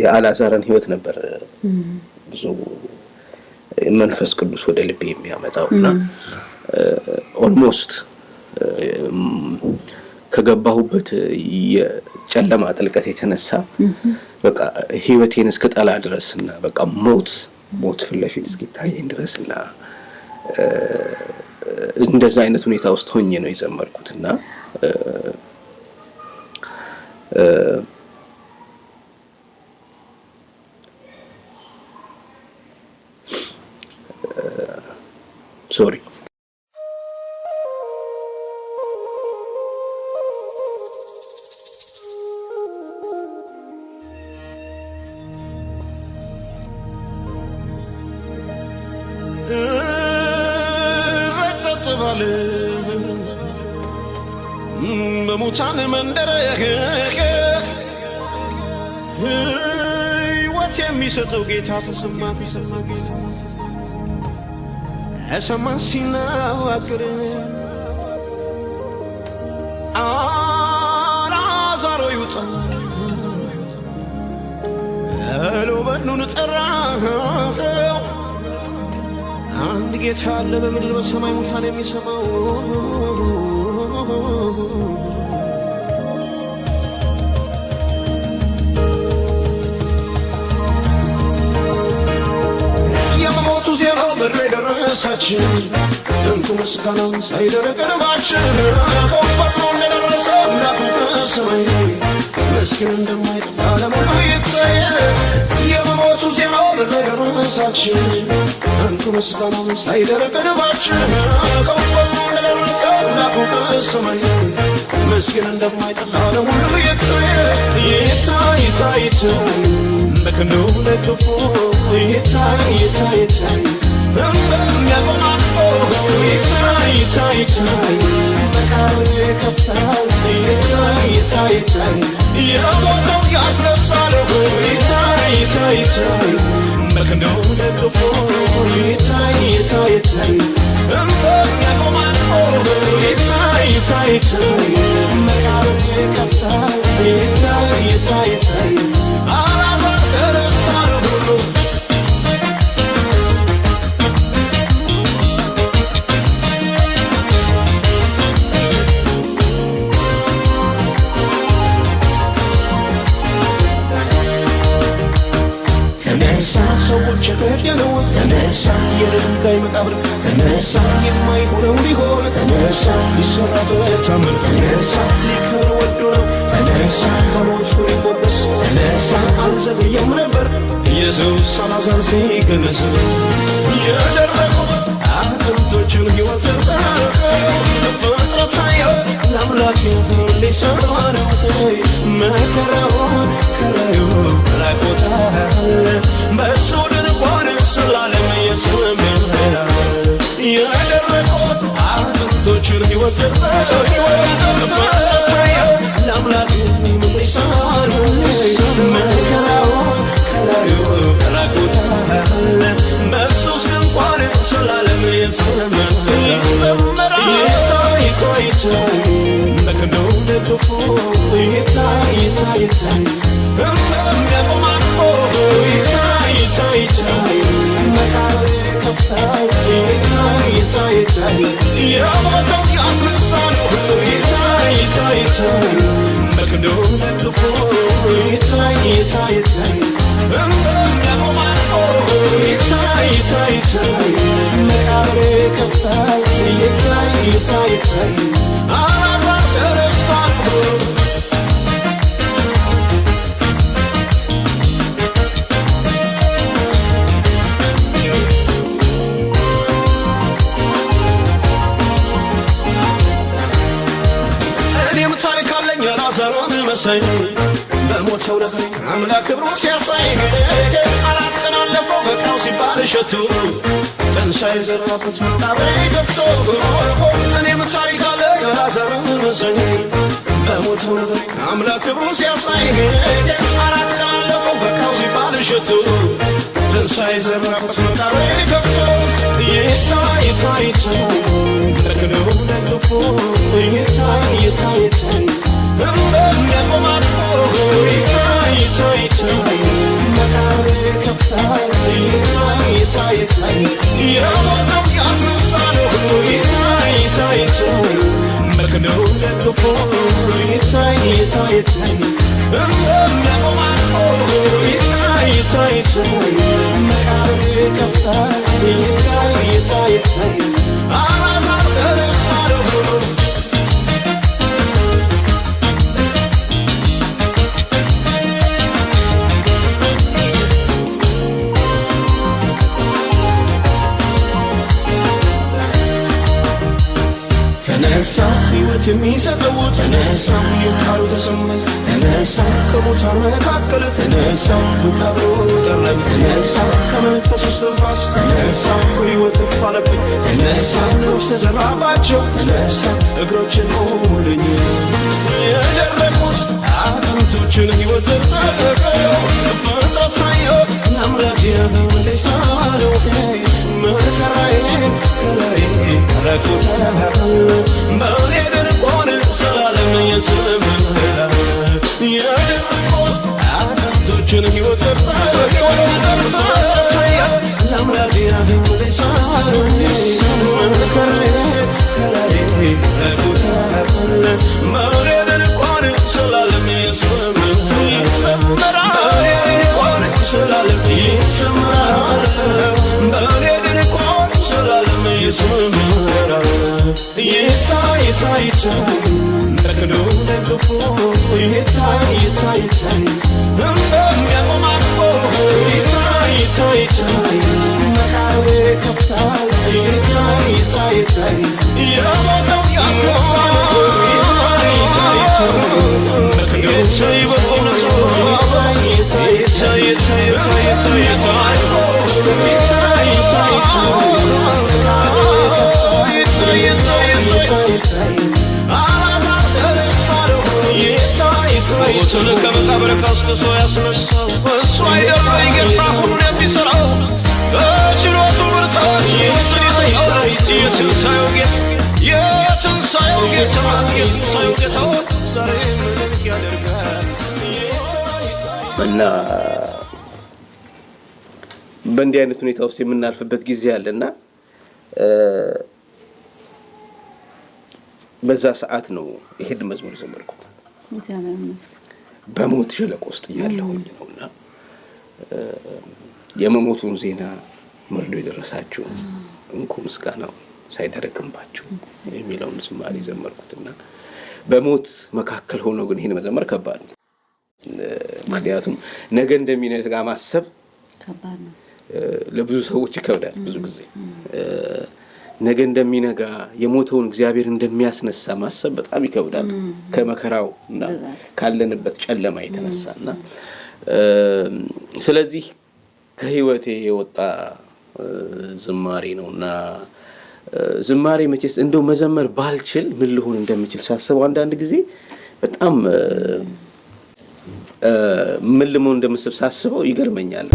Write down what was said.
የአልዓዛርን ህይወት ነበር ብዙ መንፈስ ቅዱስ ወደ ልቤ የሚያመጣውና ኦልሞስት ከገባሁበት የጨለማ ጥልቀት የተነሳ በቃ ህይወቴን እስከጠላ ድረስና በቃ ሞት ፍለፊት እስኪታየኝ ድረስና እንደዛ አይነት ሁኔታ ውስጥ ሆኜ ነው የዘመርኩትና ሶሪ በሙታን መንደረህ ህይወት የሚሰጠው ጌታ ተሰማ እሰማን ሲናገር አልዓዛር ይውጣ ሄሎ በሉን ጠራህ አንድ ጌታ አለ በምድር በሰማይ ሙታን የሚሰማው የመሞቱ ዜናው በሬ ደረሳችን እንኩ ምስጋናን ሳይደረግ ልባችን ቆፈርነው እንደደረሰ አምላኩ ከሰማይ ምስኪን እንደማይጠፋ ለሙሉ ይታይ የመሞቱ ዜናው በሬ ደረሳችን እንኩ ምስጋናን ሳይደረግ ልባችን ቆፈርነው እንደደረሰ አምላኩ ከሰማይ ምስኪን እንደማይጠፋ ለሙሉ ይታይ በክንዱ ደግፎ ይታይ እንደሚያቆም አቅፎ ይታይ መቃብር የከፈተው ይታይ የሞተው ያስነሳል ይታይ በክንዱ ደግፎ ይታይ እንደሚያቆም አቅፎ ይታይ መቃብር የከፈተው ይታይ አልዓዛር ተነስቷል ብሎ ተነሳ ሰዎች የገደለው ተነሳ የድንጋይ መቃብር ተነሳ የማይሆነው ሊሆን ተነሳ ሊሰራበት ታምር ተነሳ ሊከር ወዶ ነው ተነሳ በሞቱ ሊሞገስ ተነሳ አልዘገየም ነበር ኢየሱስ አልዓዛር ሲገነዝ የደረቁት አጥንቶቹን ሕይወት ሰጠው ፍጥረት ሳየው ለአምላክ ሊሰራ መከራውን ከላዩ ላቆታል በእሱ ድንኳን ስላለም የሰምራ የደረቁት አጥንቶቹን ሕይወት ሰጠው ፍጥረት ሳየው ለአምላክ ሊሰራ መከራውን ከላዩ ላቆታል በእሱ ድንኳን ስላለም የሰምራ በክንዱ ደግፎ ይታይ እንደሚያቆም አቅፎ ይታይ መቃብር የከፈተው ይታይ የሞተው ያስነሳል ይታይ በክንዱ ደግፎ ይታይ እንደሚያቆም አቅፎ ይታይ መቃብር የከፈተው ይታይ አልዓዛር ተነስቷል እኔም ታሪክ አለኝ አልዓዛርን መሳይ በሞተው ነገር አምላክ ክብሩ ሲያሳይ 4 ቀን አለፈው በቃው ሲባል እሸቱ ትንሣኤ ዘራበት መቃብር ገፍቶ እኔም ታሪክ አለኝ አልዓዛርን መሳይ በሞተው ነገር አምላክ ክብሩ ሲያሳይ 4 ቀን አለፈው በቃው ሲባል እሸቱ ትንሣኤ ዘራበት መቃብር ገፍቶ ይታይ በክንዱ ደግፎ ይታይ እንደሚያቆም አቅፎ ይታይ የሞተው ያስነሳነው ይታይ ይታይ ይታይ መክነው ደግፎ ይታይ ይታይ ይታይ እንደሚያቆም አልፎ ይታይ ይታይ ይታይ መቃብር ይከፍታል ይታይ ይታይ ይታይ አላዛር ተነስቷል ተነሳ ሕይወት የሚሰጠው ተነሳ የቃሉ ተሰማኝ ተነሳ ከሙታን መካከል ተነሳ መቃብሩ ጠረገ ተነሳ ከመንፈስ ውስጥ ነፋስ ተነሳ ሕይወት እፋለብኝ ተነሳ ነፍስ ዘራባቸው ተነሳ እግሮችን ሞሉኝ የደረቁት አጥንቶችን ሕይወት ጠረገው ፍጥረት ሳየው አምላክ የሆነ ሳለው መከራዬን ከላይ ረኩታል በእኔ ድርቆን ስላለም የስምህራል የድርቆት አጥንቶችን ሕይወት ጠረገው ፍጥረት ሳየው አምላክ የሆነ ሳለው መከራዬን ከላይ ረኩታል በእኔ ድርቆን ስላለም የስምህራል ስላለም ይሰማል በእኔ ድንኳን ስላለም ይሰማል ይታይ ይታይ ይታይ መክኖ ደግፎ ይታይ ይታይ ይታይ እንደሚያቆም አቅፎ ይታይ ይታይ ይታይ መቃብር ይከፍታል ይታይ ይታይ ይታይ የሞተው ያስነሳል ይታይ ይታይ ይታይ መክኖ ይታይ በእውነቱ ይታይ ይታይ ይታይ ይታይ ይታይ ይታይ ይታይ ሞትን ከመቃብር ቀስቅሶ ያስነሳው እሱ አይደል ጌታ ሁሉን የሚሠራው በችሎቱ ብርታት ሕይወትን ይሰጣል የትንሣኤው ጌታ የትንሣኤው ጌታ የትንሣኤው ጌታ ዛሬ ምን ያደርጋል እና በእንዲህ አይነት ሁኔታ ውስጥ የምናልፍበት ጊዜ አለና በዛ ሰዓት ነው ይሄድ መዝሙር ዘመርኩት በሞት ሸለቆ ውስጥ ያለሁኝ ነውና የመሞቱን ዜና መርዶ የደረሳችሁ እንኩ ምስጋናው ሳይደረክምባችሁ የሚለውን ዝማሬ ዘመርኩትና በሞት መካከል ሆኖ ግን ይሄን መዘመር ከባድ ነው ምክንያቱም ነገ እንደሚነጋ ማሰብ ከባድ ነው ለብዙ ሰዎች ይከብዳል ብዙ ጊዜ ነገ እንደሚነጋ የሞተውን እግዚአብሔር እንደሚያስነሳ ማሰብ በጣም ይከብዳል ከመከራውና ካለንበት ጨለማ የተነሳና ስለዚህ ከህይወቴ የወጣ ዝማሬ ነውና ዝማሬ መቼስ እንደው መዘመር ባልችል ምን ልሆን እንደምችል ሳስበው አንዳንድ ጊዜ በጣም ምን ልሆን እንደምስብ ሳስበው ይገርመኛል